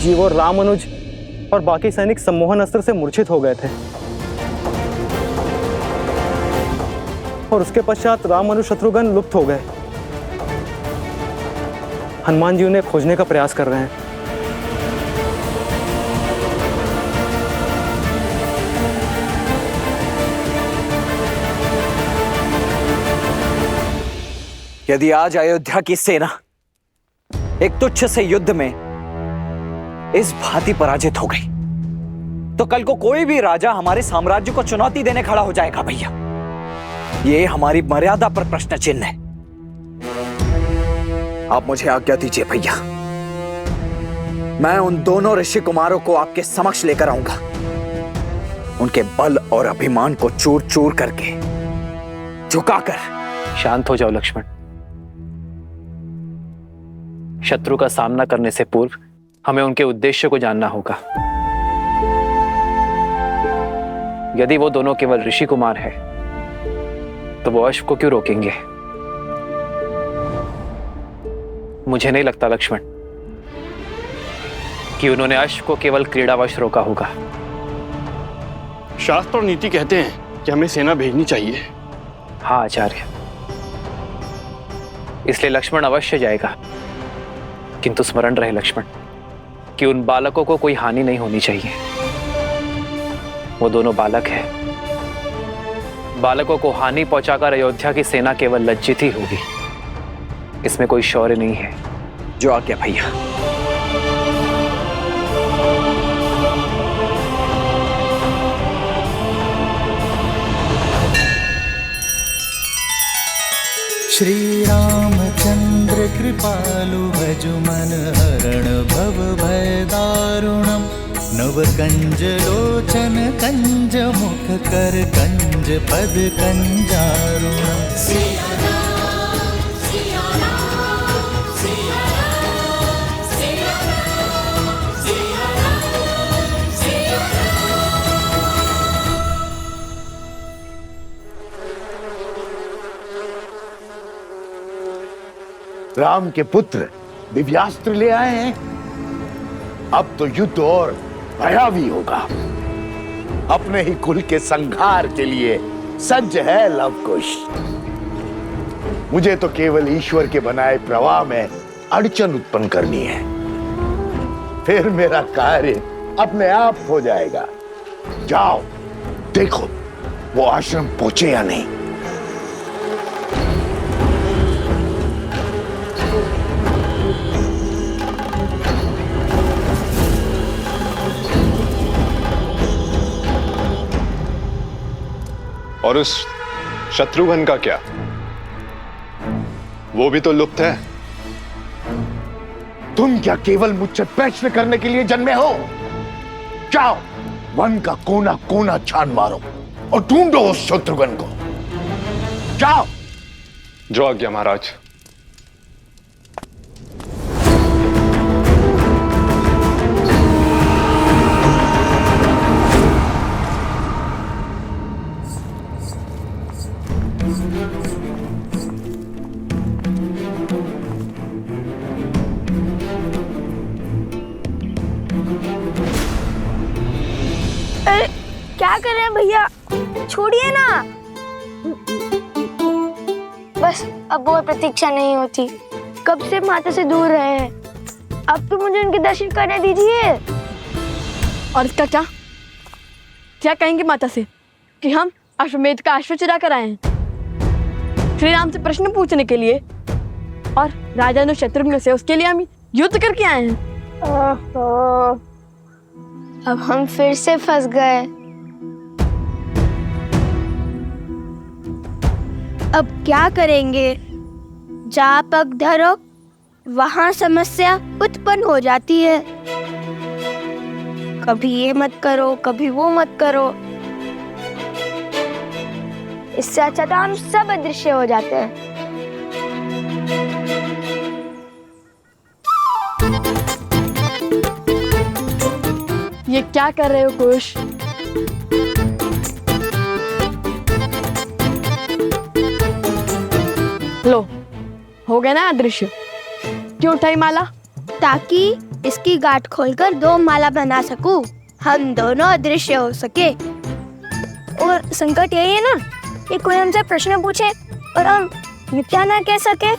जी वो रामानुज और बाकी सैनिक सम्मोहन अस्त्र से मूर्छित हो गए थे और उसके पश्चात रामानुज शत्रुघ्न लुप्त हो गए। हनुमान जी उन्हें खोजने का प्रयास कर रहे हैं। यदि आज अयोध्या की सेना एक तुच्छ से युद्ध में इस भांति पराजित हो गई तो कल को कोई भी राजा हमारे साम्राज्य को चुनौती देने खड़ा हो जाएगा भैया। ये हमारी मर्यादा पर प्रश्न चिन्ह है। आप मुझे आज्ञा दीजिए भैया, मैं उन दोनों ऋषि कुमारों को आपके समक्ष लेकर आऊंगा। उनके बल और अभिमान को चूर चूर करके झुकाकर। शांत हो जाओ लक्ष्मण। शत्रु का सामना करने से पूर्व हमें उनके उद्देश्य को जानना होगा। यदि वो दोनों केवल ऋषि कुमार हैं, तो वो अश्व को क्यों रोकेंगे? मुझे नहीं लगता लक्ष्मण कि उन्होंने अश्व को केवल क्रीड़ावश रोका होगा। शास्त्र और नीति कहते हैं कि हमें सेना भेजनी चाहिए। हाँ आचार्य, इसलिए लक्ष्मण अवश्य जाएगा, किंतु स्मरण रहे लक्ष्मण कि उन बालकों को कोई हानि नहीं होनी चाहिए। वो दोनों बालक हैं। बालकों को हानि पहुंचाकर अयोध्या की सेना केवल लज्जित ही होगी। इसमें कोई शौर्य नहीं है। जो आज्ञा भैया। श्री रामचंद्र कृपालु भजु मन हरण भव भय दारुणम नव कंज लोचन कंज मुख कर कंज पद कंजारुणम। राम के पुत्र दिव्यास्त्र ले आए हैं। अब तो युद्ध और भयावी होगा। अपने ही कुल के संहार के लिए सज्ज है लवकुश। मुझे तो केवल ईश्वर के बनाए प्रवाह में अड़चन उत्पन्न करनी है, फिर मेरा कार्य अपने आप हो जाएगा। जाओ देखो वो आश्रम पहुंचे या नहीं। और उस शत्रुघ्न का क्या? वो भी तो लुप्त है। तुम क्या केवल मुझसे प्रश्न करने के लिए जन्मे हो? जाओ वन का कोना कोना छान मारो और ढूंढो उस शत्रुघ्न को। जाओ। जो आज्ञा महाराज। अरे क्या कर रहे हैं भैया? छोड़िए ना। बस अब वो प्रतीक्षा नहीं होती। कब से माता से दूर रहे हैं, अब तो मुझे उनके दर्शन करने दीजिए। और इसका क्या क्या कहेंगे माता से कि हम अश्वमेध का अश्व चुरा कर आए हैं श्री राम से प्रश्न पूछने के लिए, और राजा ने शत्रुघ्न से उसके लिए हम युद्ध करके आए हैं। ओहो, अब हम फिर से फंस गए। अब क्या करेंगे? जहाँ पग धरो वहाँ समस्या उत्पन्न हो जाती है। कभी ये मत करो, कभी वो मत करो। इससे अच्छा तो हम सब अदृश्य हो जाते हैं। ये क्या कर रहे हो कुश? लो, हो गया ना अदृश्य। क्यों उठाई माला? ताकि इसकी गांठ खोलकर 2 माला बना सकूं, हम दोनों अदृश्य हो सके। और संकट यही है ना कि कोई हमसे प्रश्न पूछे और हम मिथ्या ना कह सके।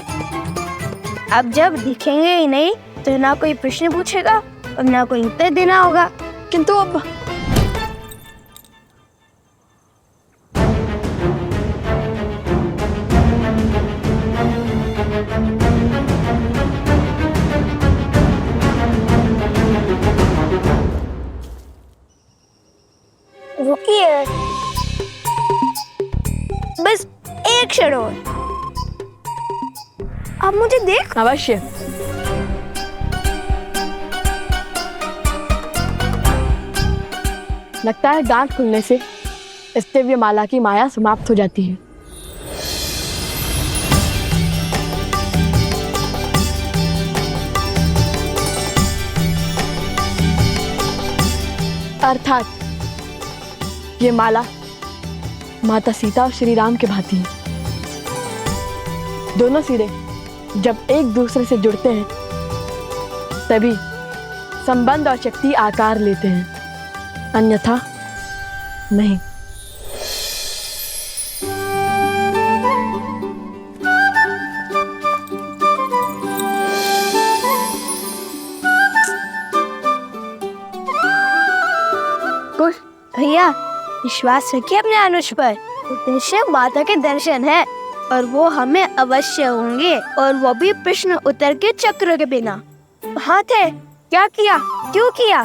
अब जब दिखेंगे ही नहीं तो ना कोई प्रश्न पूछेगा और ना कोई उत्तर देना होगा। किंतु अब रुकिए, बस एक क्षण और। आप मुझे देख। अवश्य। लगता है गांठ खुलने से स्तेव्य माला की माया समाप्त हो जाती है। अर्थात ये माला माता सीता और श्री राम के भांति है। दोनों सिरे जब एक दूसरे से जुड़ते हैं तभी संबंध और शक्ति आकार लेते हैं, अन्यथा नहीं। कुछ भैया विश्वास रखिए अपने अनुज पर। उद्देश्य माता के दर्शन है और वो हमें अवश्य होंगे, और वो भी प्रश्न उत्तर के चक्र के बिना। हाँ थे, क्या किया, क्यों किया,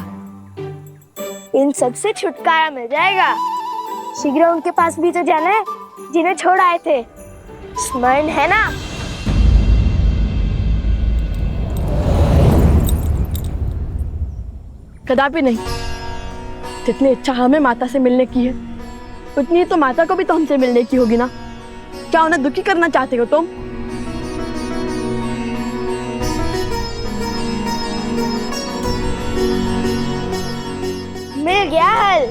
इन सब से छुटकारा मिल जाएगा। शीघ्र उनके पास भी तो जाना है जिन्हें छोड़ आए थे, स्मरण है ना? कदापि नहीं। जितनी इच्छा हमें माता से मिलने की है उतनी तो माता को भी तो हमसे मिलने की होगी ना। क्या उन्हें दुखी करना चाहते हो तुम? मिल गया हल।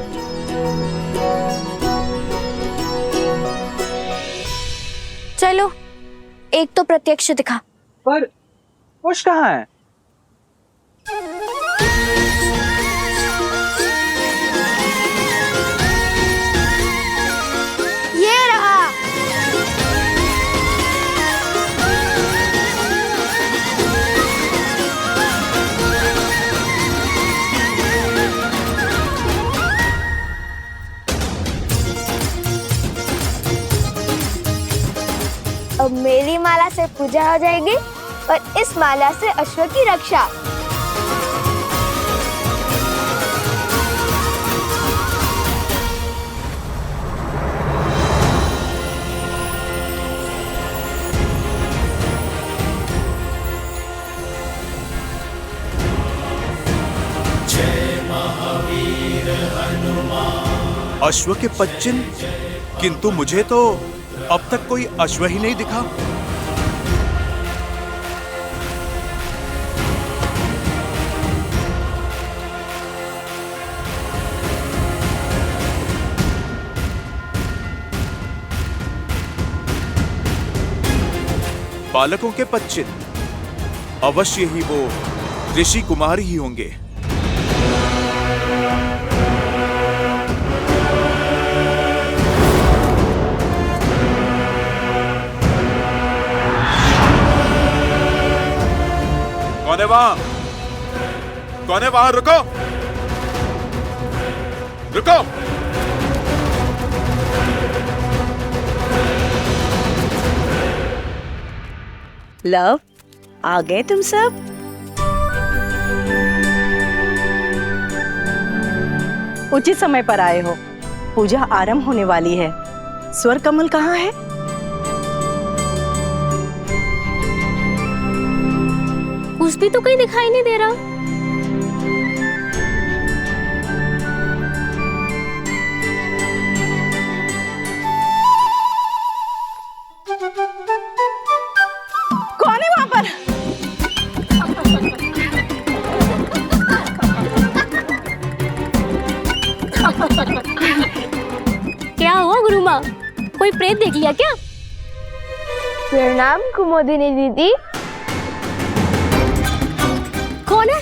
चलो एक तो प्रत्यक्ष दिखा। पर कुछ कहाँ है? ये रहा। अब मेरी माला से पूजा हो जाएगी और इस माला से अश्व की रक्षा। अश्व के 5 चिन्ह, किंतु मुझे तो अब तक कोई अश्व ही नहीं दिखा। बालकों के 5 चिन्ह, अवश्य ही वो ऋषि कुमार ही होंगे। कौन है वहां? कौन है वहां? रुको, रुको। लव, आ गए तुम सब? उचित समय पर आए हो। पूजा आरंभ होने वाली है। स्वर कमल कहाँ है? कुछ भी तो कहीं दिखाई नहीं दे रहा। कौन है वहां पर? क्या हुआ गुरु माँ, कोई प्रेत देख लिया क्या? प्रणाम कुमोदिनी दीदी। कौन है?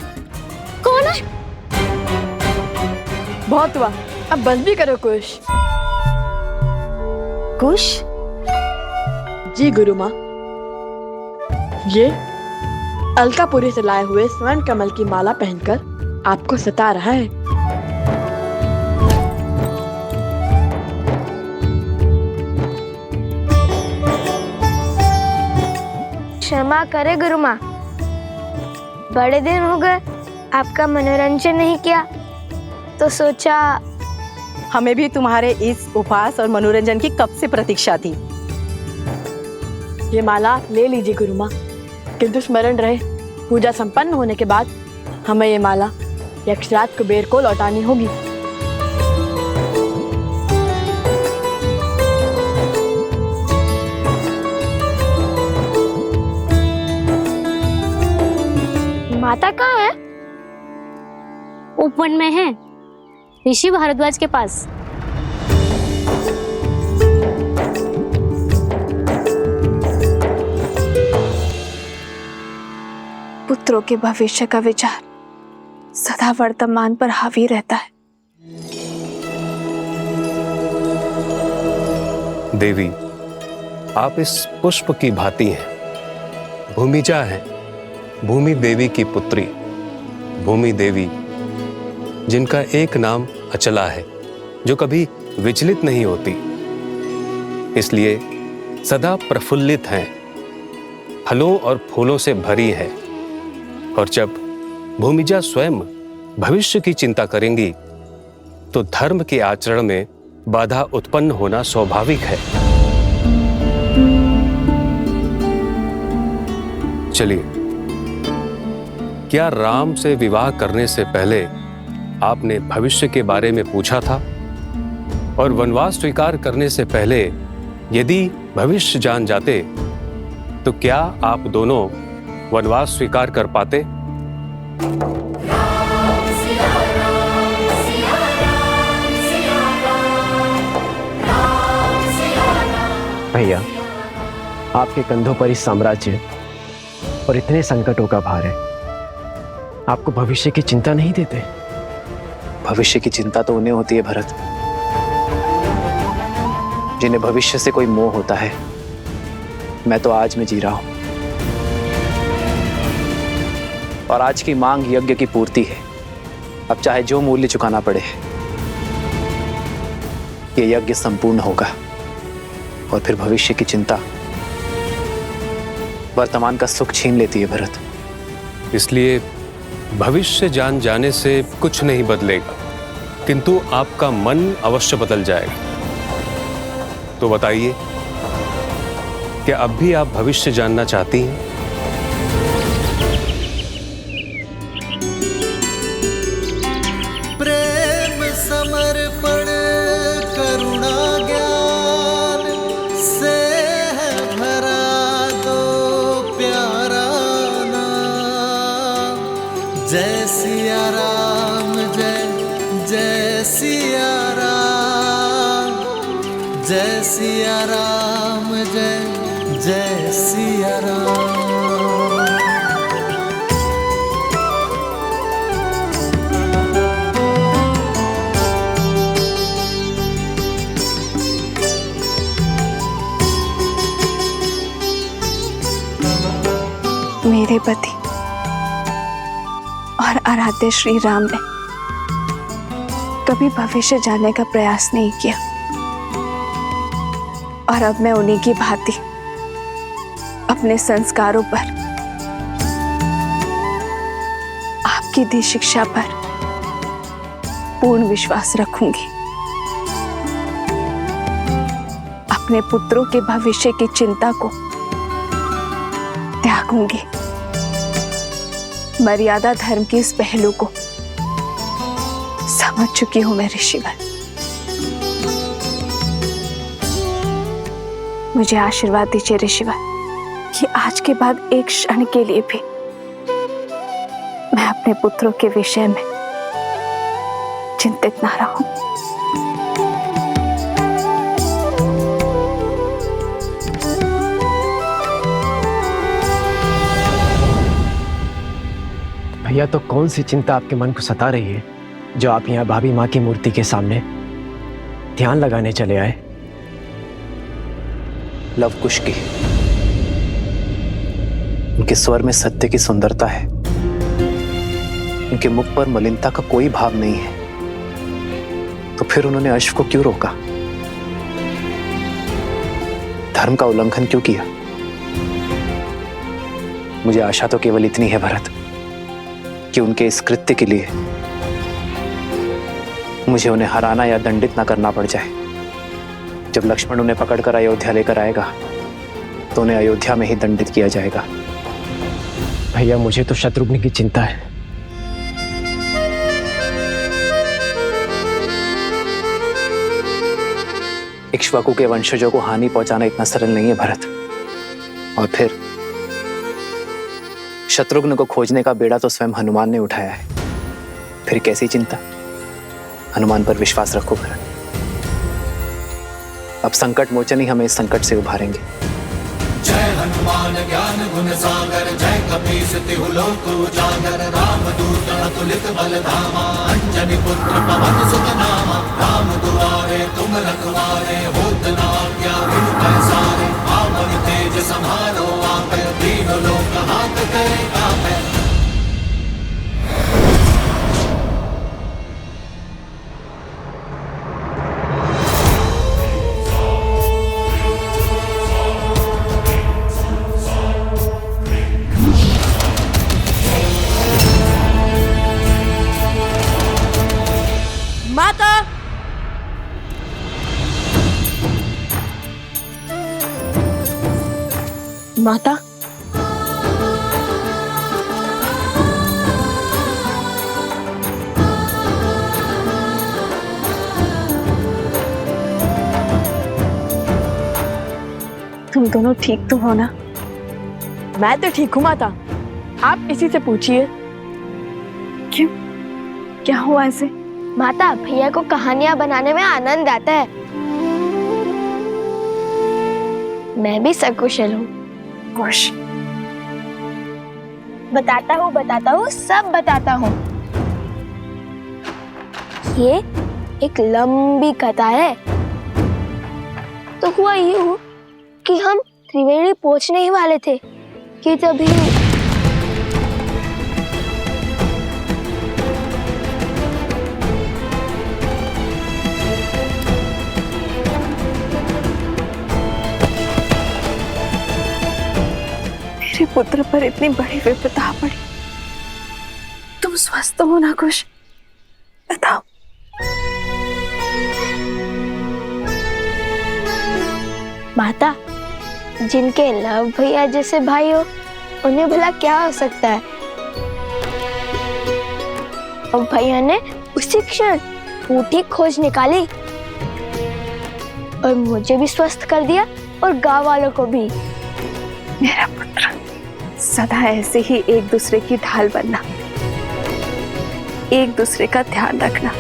बहुत हुआ, अब बस भी करो कुश। कुश? जी गुरु माँ, ये अलकापुरी से लाए हुए स्वर्ण कमल की माला पहनकर आपको सता रहा है। क्षमा करे गुरु माँ, बड़े दिन हो गए आपका मनोरंजन नहीं किया, तो सोचा। हमें भी तुम्हारे इस उपहास और मनोरंजन की कब से प्रतीक्षा थी। ये माला ले लीजिए गुरु माँ, किंतु स्मरण रहे पूजा संपन्न होने के बाद हमें ये माला यक्षराज कुबेर को लौटानी होगी। माता कहाँ है? उपवन में है, ऋषि भारद्वाज के पास। पुत्रों के भविष्य का विचार सदा वर्तमान पर हावी रहता है। देवी, आप इस पुष्प की भांति हैं। भूमिजा है, भूमि देवी की पुत्री। भूमि देवी जिनका एक नाम अचला है, जो कभी विचलित नहीं होती, इसलिए सदा प्रफुल्लित हैं, फलों और फूलों से भरी है। और जब भूमिजा स्वयं भविष्य की चिंता करेंगी तो धर्म के आचरण में बाधा उत्पन्न होना स्वाभाविक है। चलिए, क्या राम से विवाह करने से पहले आपने भविष्य के बारे में पूछा था? और वनवास स्वीकार करने से पहले यदि भविष्य जान जाते तो क्या आप दोनों वनवास स्वीकार कर पाते? भैया, आपके कंधों पर इस साम्राज्य और इतने संकटों का भार है, आपको भविष्य की चिंता नहीं देते? भविष्य की चिंता तो उन्हें होती है भरत, जिन्हें भविष्य से कोई मोह होता है। मैं तो आज में जी रहा हूं, और आज की मांग यज्ञ की पूर्ति है। अब चाहे जो मूल्य चुकाना पड़े, ये यज्ञ संपूर्ण होगा, और फिर भविष्य की चिंता वर्तमान का सुख छीन लेती है भरत। इसलिए भविष्य जान जाने से कुछ नहीं बदलेगा, किंतु आपका मन अवश्य बदल जाएगा। तो बताइए, क्या अब भी आप भविष्य जानना चाहती हैं? प्रेम समर्पण करुणा ज्ञान से है भरा दो प्यारा नाम। जय सिया राम, जय जय सिया राम, जय सिया राम, जय जय सिया राम। मेरे पति और आराध्य श्री राम ने कभी भविष्य जानने का प्रयास नहीं किया, और अब मैं उन्हीं की भांति अपने संस्कारों पर, आपकी दी शिक्षा पर पूर्ण विश्वास रखूंगी। अपने पुत्रों के भविष्य की चिंता को त्यागूंगी। मर्यादा धर्म की इस पहलू को समझ चुकी हूं मैं ऋषिवर। मुझे आशीर्वाद दीजिए ऋषिवर कि आज के बाद एक क्षण के लिए भी मैं अपने पुत्रों के विषय में चिंतित ना रहूं। भैया, तो कौन सी चिंता आपके मन को सता रही है? जो आप यहाँ भाभी माँ की मूर्ति के सामने ध्यान लगाने चले आए? लव कुश की। उनके स्वर में सत्य की सुंदरता है, उनके मुख पर मलिनता का कोई भाव नहीं है, तो फिर उन्होंने अश्व को क्यों रोका? धर्म का उल्लंघन क्यों किया? मुझे आशा तो केवल इतनी है भरत, कि उनके इस कृत्य के लिए मुझे उन्हें हराना या दंडित ना करना पड़ जाए। जब लक्ष्मण उन्हें पकड़कर अयोध्या लेकर आएगा तो उन्हें अयोध्या में ही दंडित किया जाएगा। भैया, मुझे तो शत्रुघ्न की चिंता है। इक्ष्वाकु के वंशजों को हानि पहुंचाना इतना सरल नहीं है भरत। और फिर शत्रुघ्न को खोजने का बेड़ा तो स्वयं हनुमान ने उठाया है, फिर कैसी चिंता? हनुमान पर विश्वास रखो भरत। अब संकट मोचन ही हमें इस संकट से उभारेंगे। जय हनुमान ज्ञान गुण सागर, जय कपीस तिहु लोक उजागर, रामदूत अतुलित बल धामा, अंजनी पुत्र पवन सुत नामा, राम दुआरे तुम रखवारे, होत न आज्ञा बिनु पैसारे, आपन तेज समारो आपे, दीन लोक हाथ करे कापे। माता! माता? तुम दोनों ठीक तो हो ना? मैं तो ठीक हूँ माता, आप इसी से पूछिए। क्यों, क्या हुआ ऐसे? माता, भैया को कहानियां बनाने में आनंद आता है। मैं भी सकुशल हूँ। खुश। बताता हूँ, सब बताता हूँ। ये एक लंबी कथा है। तो हुआ यूं कि हम त्रिवेणी पहुंचने ही वाले थे कि तभी मेरे पुत्र पर इतनी बड़ी विपदा पड़ी। तुम स्वस्थ हो ना कुश? बताओ। माता, जिनके लव भैया जैसे भाई हो, उन्हें भला क्या हो सकता है? और भैया ने उसी क्षण बूटी खोज निकाली और मुझे भी स्वस्थ कर दिया और गांव वालों को भी। मेरा पुत्र, सदा ऐसे ही एक दूसरे की ढाल बनना, एक दूसरे का ध्यान रखना।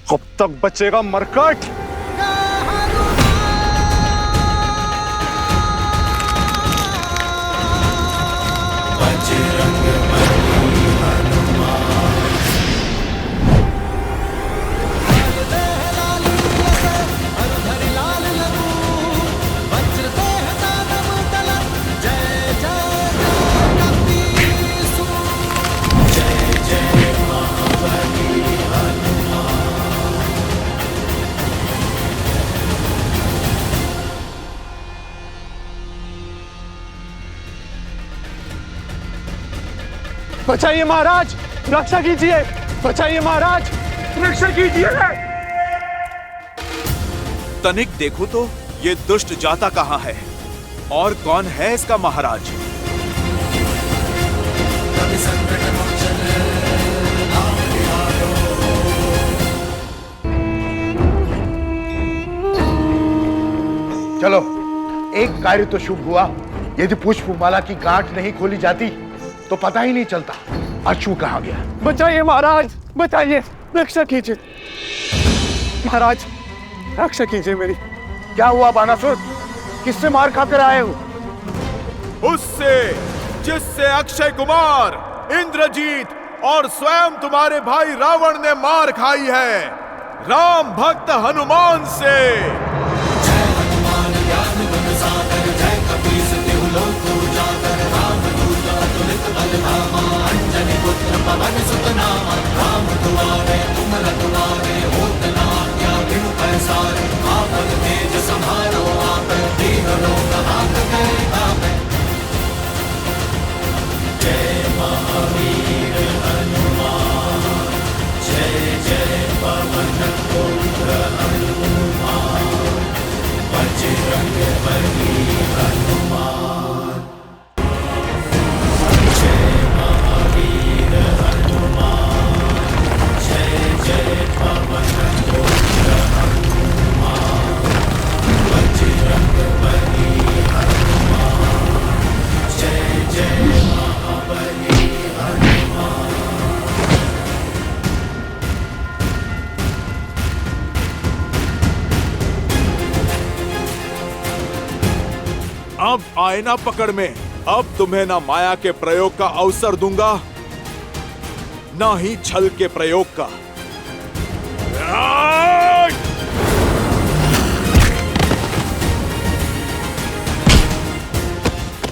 कब तक बचेगा मरकट? बचाइए महाराज, रक्षा कीजिए। बचाइए महाराज, रक्षा कीजिए। तनिक देखो तो ये दुष्ट जाता कहाँ है और कौन है इसका महाराज? चलो, एक कार्य तो शुभ हुआ। यदि पुष्पमाला की गांठ नहीं खोली जाती तो पता ही नहीं चलता अश्व कहाँ गया। बचाइए महाराज, बचाइए, रक्षा कीजिए महाराज, रक्षा कीजिए मेरी। क्या हुआ बानासुर? किससे मार खाकर आए हो? उससे जिससे अक्षय कुमार, इंद्रजीत और स्वयं तुम्हारे भाई रावण ने मार खाई है, राम भक्त हनुमान से। जय हनुमान ज्ञान गुण सागर, जय कपीस तिहु लोक उजागर, रामदूत अतुलित बल धामा, अंजनी पुत्र पवन सुत नामा, राम दुआरे तुम रखवारे, होत न आज्ञा बिनु पैसारे, आपन तेज समारो आप, दीनों का हाथ है आप। जय महावीर हनुमान, जय जय पवन पुत्र हनुमान, बजरंग बली हनुमान। जय महावीर हनुमान, जय जय पवन पुत्र हनुमान, बजरंग बली हनुमान, जय जय महाबली हनुमान। अब आए ना पकड़ में। अब तुम्हें ना माया के प्रयोग का अवसर दूंगा, ना ही छल के प्रयोग का।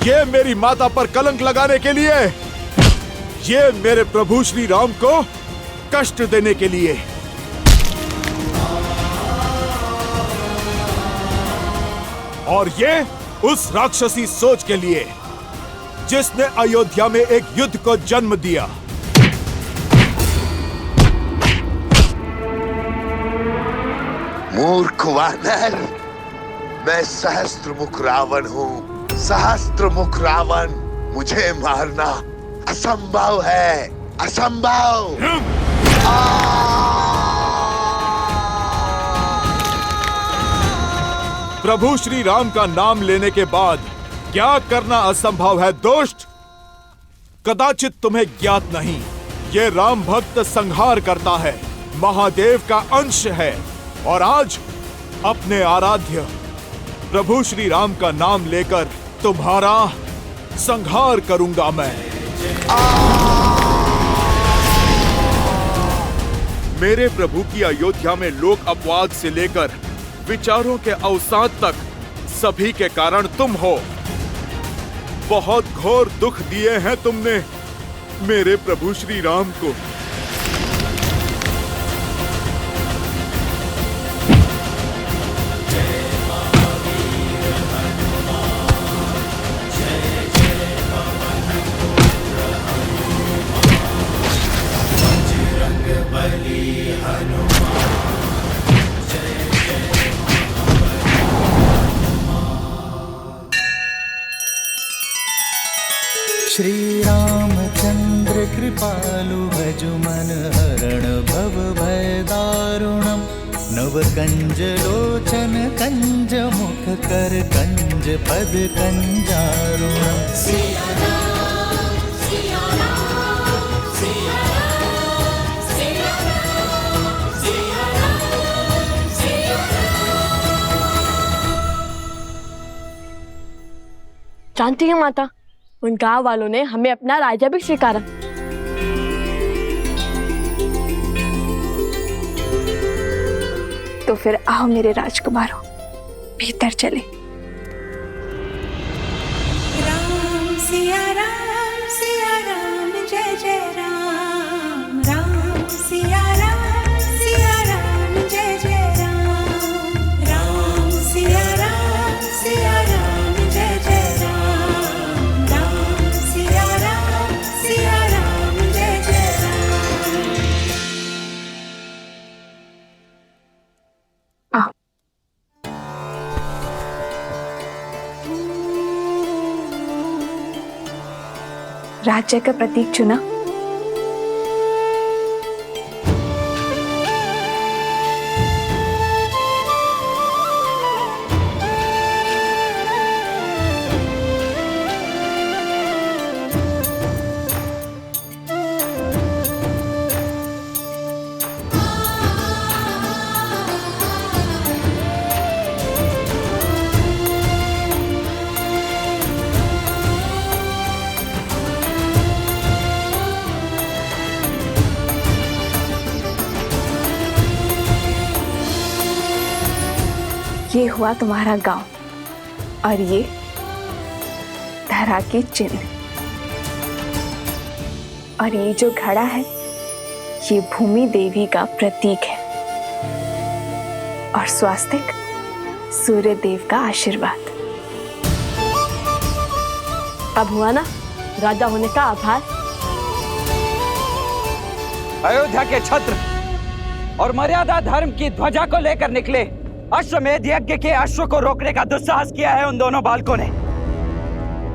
ये मेरी माता पर कलंक लगाने के लिए, ये मेरे प्रभु श्री राम को कष्ट देने के लिए। और ये उस राक्षसी सोच के लिए जिसने अयोध्या में एक युद्ध को जन्म दिया। मूर्ख वानर, मैं सहस्त्रमुख रावण हूँ। सहस्त्रमुख रावण, मुझे मारना असंभव है, असंभव। प्रभु श्री राम का नाम लेने के बाद क्या करना असंभव है दुष्ट? कदाचित तुम्हें ज्ञात नहीं, ये राम भक्त संहार करता है, महादेव का अंश है। और आज अपने आराध्य प्रभु श्री राम का नाम लेकर तुम्हारा संहार करूंगा मैं। मेरे प्रभु की अयोध्या में लोक अपवाद से लेकर विचारों के अवसाद तक सभी के कारण तुम हो। बहुत घोर दुख दिए हैं तुमने मेरे प्रभु श्री राम को। श्री रामचंद्र कृपालु भजु मन हरण भव भय दारुणम, नव कंज लोचन कंज मुख कर कंज पद कंजारुणम। जानती है माता, उन गांव वालों ने हमें अपना राजा भी स्वीकारा। तो फिर आओ मेरे राजकुमारों, भीतर चले। राम सिया राम जय जय राम, राम सिया राम जय जय राम, राम सिया राम जय जय राम, राम सिया राम जय जय राम। आओ। राज्य का प्रतीक चुना। ये हुआ तुम्हारा गांव और ये धरा की चिन्ह, और ये जो घड़ा है ये भूमि देवी का प्रतीक है, और स्वास्तिक सूर्य देव का आशीर्वाद। अब हुआ ना राजा होने का आभार। अयोध्या के छत्र और मर्यादा धर्म की ध्वजा को लेकर निकले अश्वमेध यज्ञ के अश्व को रोकने का दुस्साहस किया है उन दोनों बालकों ने।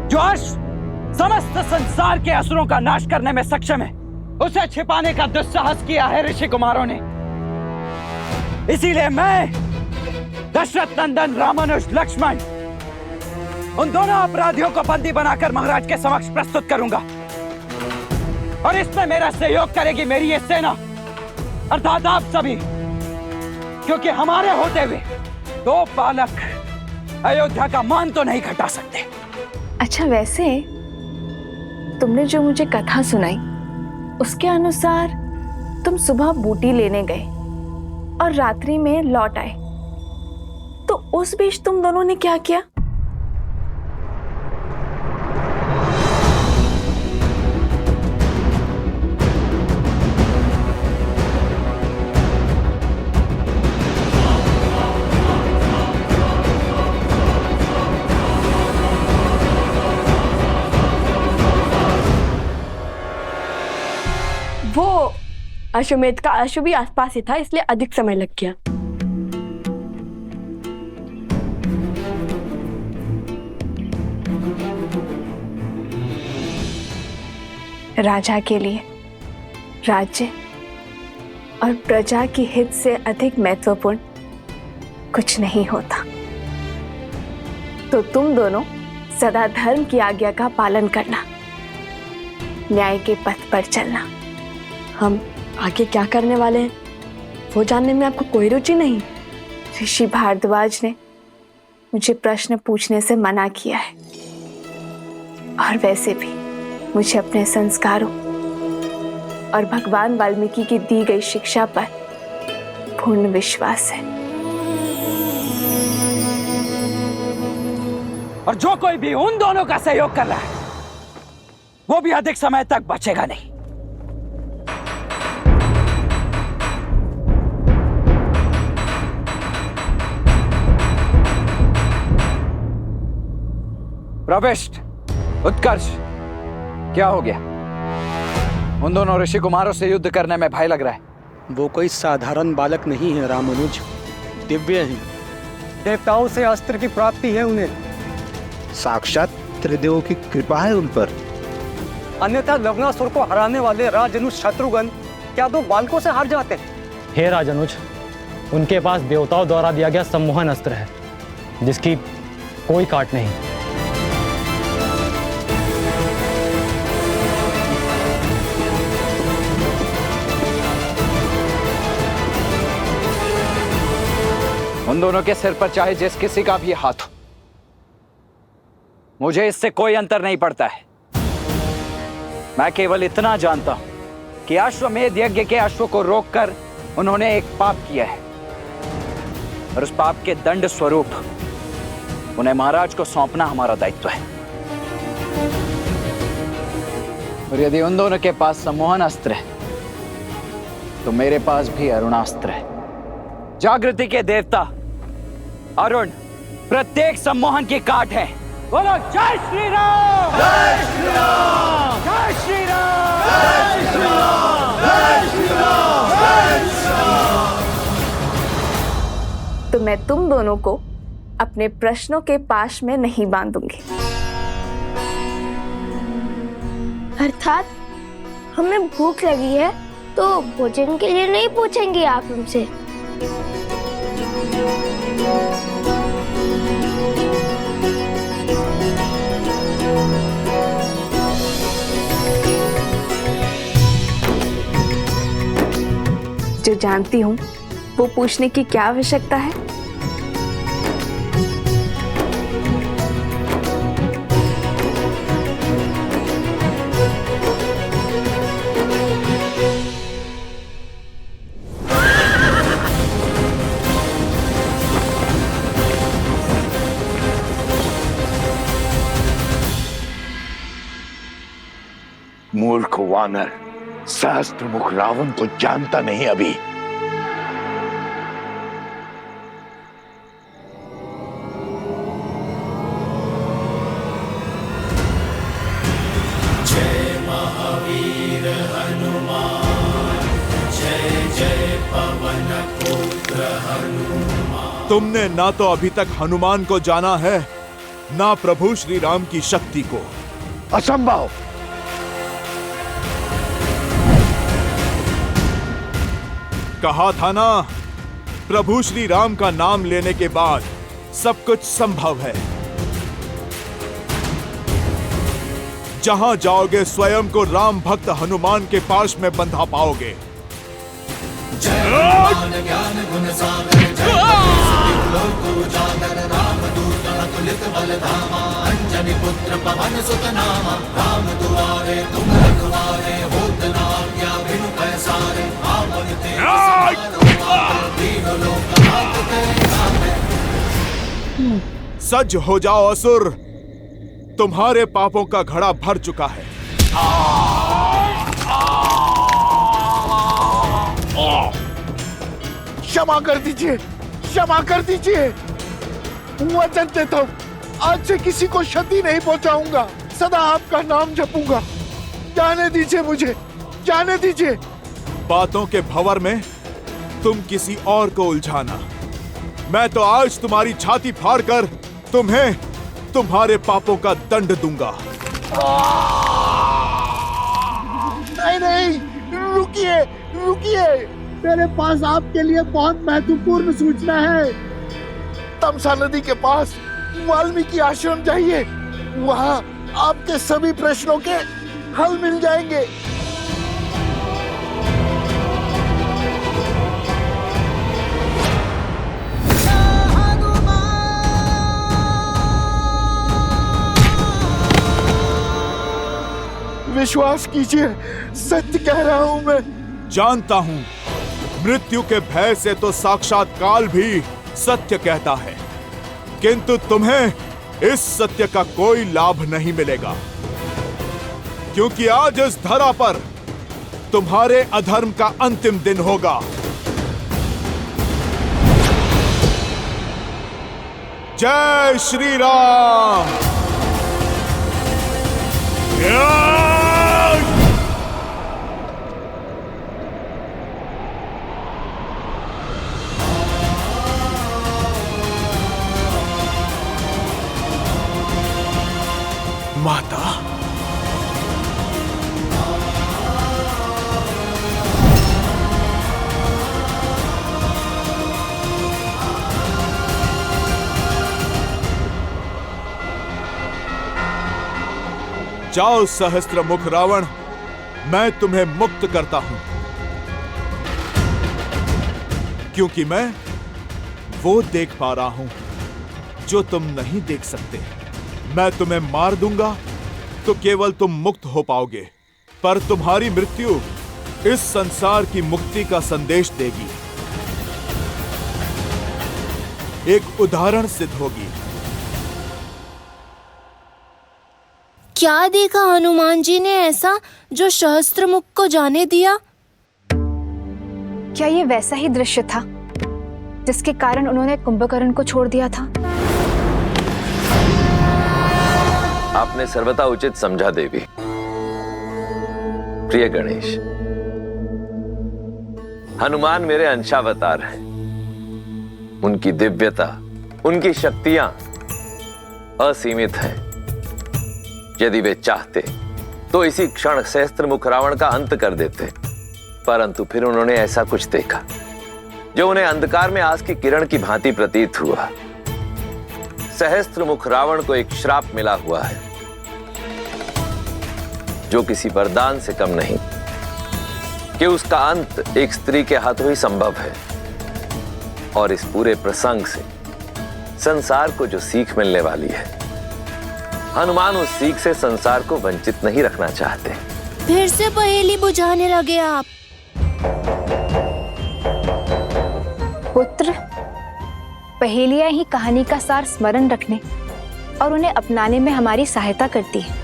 जो अश्व समस्त संसार के असुरों का नाश करने में सक्षम है, उसे छिपाने का दुस्साहस किया है ऋषि कुमारों ने। इसीलिए मैं दशरथ नंदन रामानुज लक्ष्मण उन दोनों अपराधियों को बंदी बनाकर महाराज के समक्ष प्रस्तुत करूंगा, और इसमें मेरा सहयोग करेगी मेरी ये सेना अर्थात आप सभी, क्योंकि हमारे होते हुए दो बालक अयोध्या का मान तो नहीं घटा सकते। अच्छा, वैसे तुमने जो मुझे कथा सुनाई उसके अनुसार तुम सुबह बूटी लेने गए और रात्रि में लौट आए, तो उस बीच तुम दोनों ने क्या किया? वो अश्वमेध का अश्व भी आसपास ही था, इसलिए अधिक समय लग गया। राजा के लिए राज्य और प्रजा की हित से अधिक महत्वपूर्ण कुछ नहीं होता। तो तुम दोनों सदा धर्म की आज्ञा का पालन करना, न्याय के पथ पर चलना। हम आगे क्या करने वाले हैं वो जानने में आपको कोई रुचि नहीं? ऋषि भारद्वाज ने मुझे प्रश्न पूछने से मना किया है, और वैसे भी मुझे अपने संस्कारों और भगवान वाल्मीकि की दी गई शिक्षा पर पूर्ण विश्वास है। और जो कोई भी उन दोनों का सहयोग कर रहा है वो भी अधिक समय तक बचेगा नहीं। प्रविष्ट, उत्कर्ष, क्या हो गया? उन दोनों ऋषि कुमारों से युद्ध करने में भय लग रहा है। वो कोई साधारण बालक नहीं है रामानुज, दिव्य हैं। देवताओं से अस्त्र की प्राप्ति है उन्हें। साक्षात त्रिदेवों की कृपा है उन पर। अन्यथा लवणासुर को हराने वाले राजनुज शत्रुघ्न क्या दो बालकों से हार जाते? हे राजनुज, उनके पास देवताओं द्वारा दिया गया सम्मोहन अस्त्र है जिसकी कोई काट नहीं। उन दोनों के सिर पर चाहे जिस किसी का भी हाथ हो, मुझे इससे कोई अंतर नहीं पड़ता है। मैं केवल इतना जानता हूं कि अश्वमेध यज्ञ के अश्व को रोककर उन्होंने एक पाप किया है, और उस पाप के दंड स्वरूप उन्हें महाराज को सौंपना हमारा दायित्व है। और यदि उन दोनों के पास सम्मोहन अस्त्र है तो मेरे पास भी अरुणास्त्र है। जागृति के देवता अरुण प्रत्येक सम्मोहन की काट है। बोलो जय श्री राम, जय श्री राम, जय श्री राम, जय श्री राम, जय श्री राम, जय श्री राम। तो मैं तुम दोनों को अपने प्रश्नों के पाश में नहीं बांधूंगी। अर्थात हमें भूख लगी है तो भोजन के लिए नहीं पूछेंगे आप हमसे? जो जानती हूँ वो पूछने की क्या आवश्यकता है? मूर्ख वानर, सहस्त्र मुख रावण को जानता नहीं अभी। जय महावीर हनुमान, जय जय पवन पुत्र हनुमान। तुमने ना तो अभी तक हनुमान को जाना है, ना प्रभु श्री राम की शक्ति को। असंभव। कहा था ना, प्रभु श्री राम का नाम लेने के बाद सब कुछ संभव है। जहां जाओगे स्वयं को राम भक्त हनुमान के पास में बंधा पाओगे। जय हनुमान ज्ञान गुण सागर, जय कपीस लोक उजागर, रामदूत अतुलित बल धामा, अंजनी पुत्र पवन सुत नामा। राम दुआरे तुम रखवारे, होत न आज्ञा बिनु पैसारे। आपन तेज समारो, तीनों लोक आपते आवे। सज हो जाओ असुर, तुम्हारे पापों का घड़ा भर चुका है। क्षमा कर दीजिए, क्षमा कर दीजिए। वचन देता हूं, आज से किसी को क्षति नहीं पहुंचाऊंगा, सदा आपका नाम जपूंगा। जाने दीजिए मुझे, जाने दीजिए। बातों के भंवर में तुम किसी और को उलझाना। मैं तो आज तुम्हारी छाती फाड़कर तुम्हें तुम्हारे पापों का दंड दूंगा। नहीं नहीं, रुकिए रुकिए, मेरे पास आपके लिए बहुत महत्वपूर्ण सूचना है। तमसा नदी के पास वाल्मीकि आश्रम जाइए, वहां आपके सभी प्रश्नों के हल मिल जाएंगे। विश्वास कीजिए, सत्य कह रहा हूं मैं। जानता हूं, मृत्यु के भय से तो साक्षात काल भी सत्य कहता है, किंतु तुम्हें इस सत्य का कोई लाभ नहीं मिलेगा, क्योंकि आज इस धरा पर तुम्हारे अधर्म का अंतिम दिन होगा। जय श्री राम। माता, जाओ सहस्त्र मुख रावण, मैं तुम्हें मुक्त करता हूं, क्योंकि मैं वो देख पा रहा हूं जो तुम नहीं देख सकते। मैं तुम्हें मार दूंगा तो केवल तुम मुक्त हो पाओगे, पर तुम्हारी मृत्यु इस संसार की मुक्ति का संदेश देगी, एक उदाहरण सिद्ध होगी। क्या देखा हनुमान जी ने ऐसा जो सहस्त्रमुख को जाने दिया? क्या ये वैसा ही दृश्य था जिसके कारण उन्होंने कुंभकर्ण को छोड़ दिया था? आपने सर्वथा उचित समझा देवी। प्रिय गणेश, हनुमान मेरे अंशावतार हैं। उनकी दिव्यता, उनकी शक्तियां असीमित हैं। यदि वे चाहते तो इसी क्षण सहस्त्रमुख रावण का अंत कर देते, परंतु फिर उन्होंने ऐसा कुछ देखा जो उन्हें अंधकार में आस की किरण की भांति प्रतीत हुआ। सहस्त्रमुख रावण को एक श्राप मिला हुआ है जो किसी वरदान से कम नहीं, कि उसका अंत एक स्त्री के हाथों ही संभव है। और इस पूरे प्रसंग से संसार को जो सीख मिलने वाली है, हनुमान उस सीख से संसार को वंचित नहीं रखना चाहते। फिर से पहेली बुझाने लगे आप। पुत्र, पहेलियां ही कहानी का सार स्मरण रखने और उन्हें अपनाने में हमारी सहायता करती है।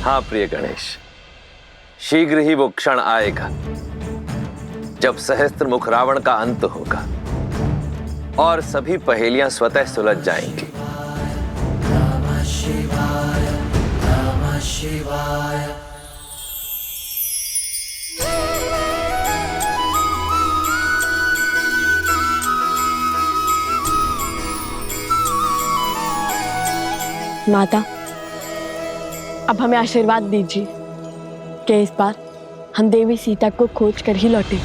हाँ प्रिय गणेश, शीघ्र ही वो क्षण आएगा जब सहस्त्र मुख रावण का अंत होगा और सभी पहेलियां स्वतः सुलझ जाएंगी। नमः शिवाय, नमः शिवाय। माता, अब हमें आशीर्वाद दीजिए कि इस बार हम देवी सीता को खोज कर ही लौटे।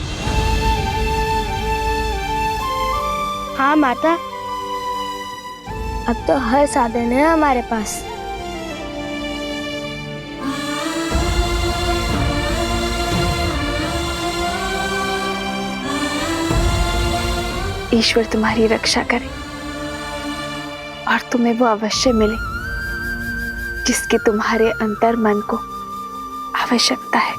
हाँ माता, अब तो हर साधन है हमारे पास। ईश्वर तुम्हारी रक्षा करे और तुम्हें वो अवश्य मिले जिसकी तुम्हारे अंतर मन को आवश्यकता है।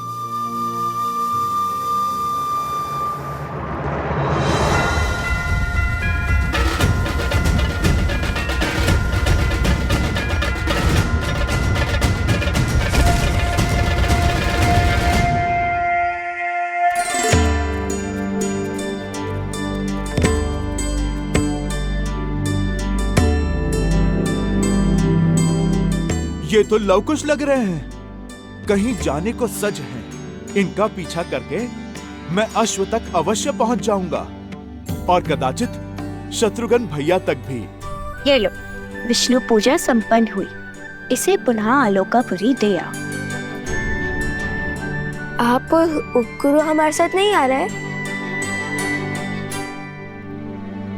ये तो लवकुश लग रहे हैं, कहीं जाने को सज हैं। इनका पीछा करके मैं अश्व तक अवश्य पहुंच जाऊंगा और कदाचित शत्रुघ्न भैया तक भी। ये लो, विष्णु पूजा संपन्न हुई, इसे पुनः आलोकापुरी दे आओ। आप उपगुरु हमारे साथ नहीं आ रहे?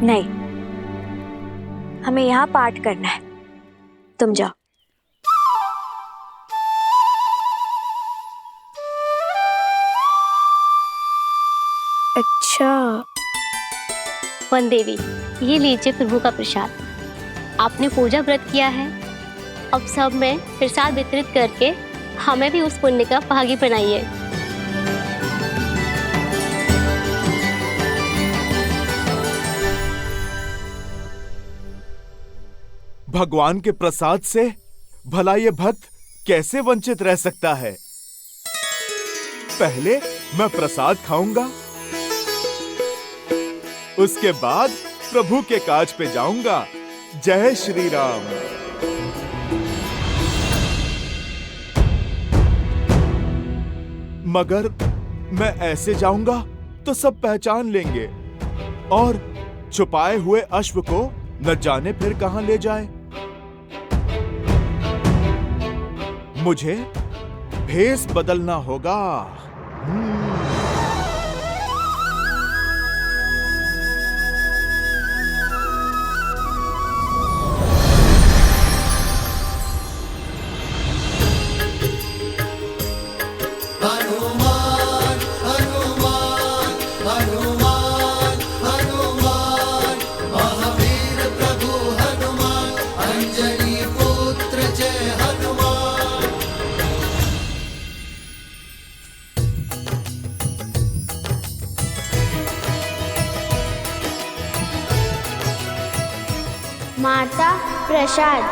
नहीं, हमें यहाँ पाठ करना है, तुम जाओ। अच्छा। वन देवी, ये लीजिए प्रभु का प्रसाद। आपने पूजा व्रत किया है, अब सब में प्रसाद वितरित करके हमें भी उस पुण्य का भागी बनाइए। भगवान के प्रसाद से भला ये भक्त कैसे वंचित रह सकता है? पहले मैं प्रसाद खाऊंगा, उसके बाद प्रभु के काज पे जाऊंगा। जय श्री राम। मगर मैं ऐसे जाऊंगा तो सब पहचान लेंगे और छुपाए हुए अश्व को न जाने फिर कहां ले जाए। मुझे भेष बदलना होगा। हनुमान हनुमान हनुमान हनुमान, महावीर प्रभु हनुमान, अंजनी पुत्र जय हनुमान। माता प्रसाद।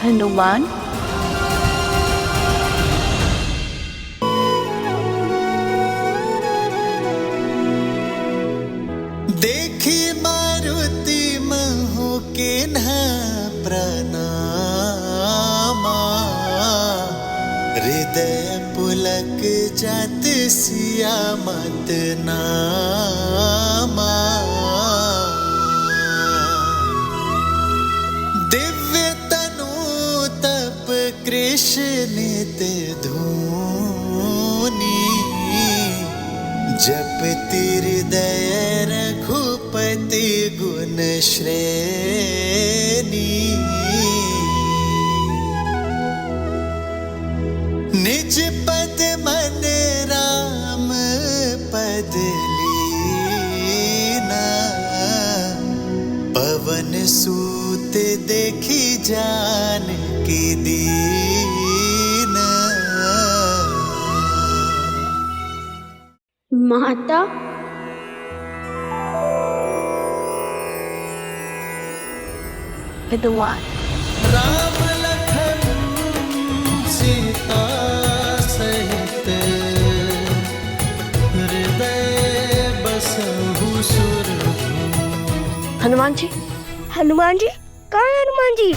हनुमान, देखी मारुति महु के न प्रणामा, हृदय पुलक जात सिया मत नामा। दिव्य तनु तप कृष्ण नित्य धूनी, जपति हृदय रघुपति गुण श्रेणी। निज पद मन राम पद लीना, पवन सूत देखी जान की दीना। माता, विद्वान। राम लखन सीता सहित हृदय बसहु सुर। हनुमान जी, हनुमान जी कहाँ है हनुमान जी?